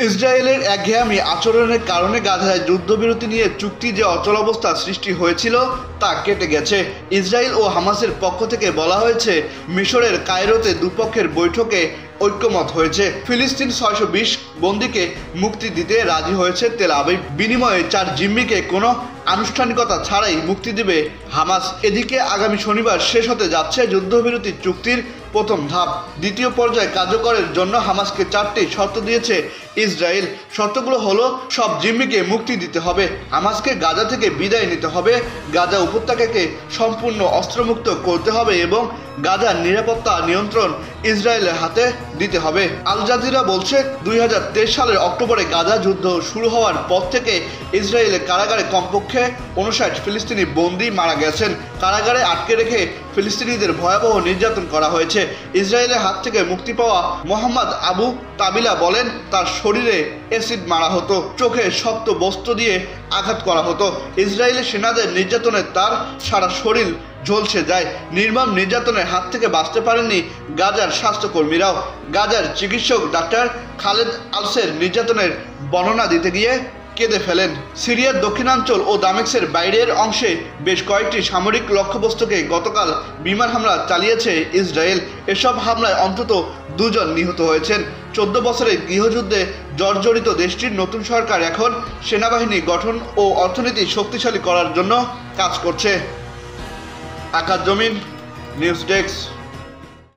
ইসরায়েলের একঘেয়েমি আচরণের কারণে গাজায় যুদ্ধবিরতি নিয়ে চুক্তি যে অচলাবস্থা সৃষ্টি হয়েছিল তা কেটে গেছে। ইসরায়েল ও হামাসের পক্ষ থেকে বলা হয়েছে, মিশরের কায়রোতে দুপক্ষের বৈঠকে ঐক্যমত হয়েছে। ফিলিস্তিন 620 বন্দীকে মুক্তি দিতে রাজি হয়েছে তেল আবিব। বিনিময়ে 4 জিম্মিকে কোনো আনুষ্ঠানিকতা ছাড়াই মুক্তি দেবে হামাস। এদিকে আগামী শনিবার শেষ হতে যাচ্ছে যুদ্ধবিরতি চুক্তির প্রথম ধাপ। দ্বিতীয় পর্যায়ে কার্যকরের জন্য হামাসকে 4টি শর্ত দিয়েছে ইসরায়েল। শর্তগুলো হলো, সব জিম্মিকে মুক্তি দিতে হবে, হামাসকে গাজা থেকে বিদায় নিতে হবে, গাজা উপত্যকাকে সম্পূর্ণ অস্ত্রমুক্ত করতে হবে এবং গাজার নিরাপত্তা নিয়ন্ত্রণ ইসরায়েলের হাতে দিতে হবে। আল জাজিরা বলছে, 2023 সালের অক্টোবরে গাজা যুদ্ধ শুরু হওয়ার পর থেকে ইসরায়েলের কারাগারে কমপক্ষে 59 ফিলিস্তিনি বন্দী মারা গেছেন। কারাগারে আটকে রেখে ফিলিস্তিনিদের ভয়াবহ নির্যাতন করা হয়েছে। ইসরায়েলের হাত থেকে মুক্তি পাওয়া মোহাম্মদ আবু তাবিলা বলেন, তার শরীরে অ্যাসিড মারা হতো, চোখে শক্ত বস্ত্র দিয়ে আঘাত করা হতো। ইসরায়েলের সেনাদের নির্যাতনে তার সারা শরীর ঝলসে যায়। নির্মম নির্যাতনের হাত থেকে বাঁচতে পারেননি গাজার স্বাস্থ্যকর্মীরাও। গাজার চিকিৎসক ডাক্তার খালেদ আলসের নির্যাতনের বর্ণনা দিতে গিয়ে কেঁদে ফেলেন। সিরিয়ার দক্ষিণাঞ্চল ও দামেস্কের বাইরের অংশে বেশ কয়েকটি সামরিক লক্ষ্যবস্তুকে গতকাল বিমান হামলা চালিয়েছে ইসরায়েল। এসব হামলায় অন্তত 2 জন নিহত হয়েছেন। 14 বছরের গৃহযুদ্ধে জর্জরিত দেশটির নতুন সরকার এখন সেনাবাহিনী গঠন ও অর্থনীতি শক্তিশালী করার জন্য কাজ করছে। আকাশ জমিন নিউজ ডেস্ক।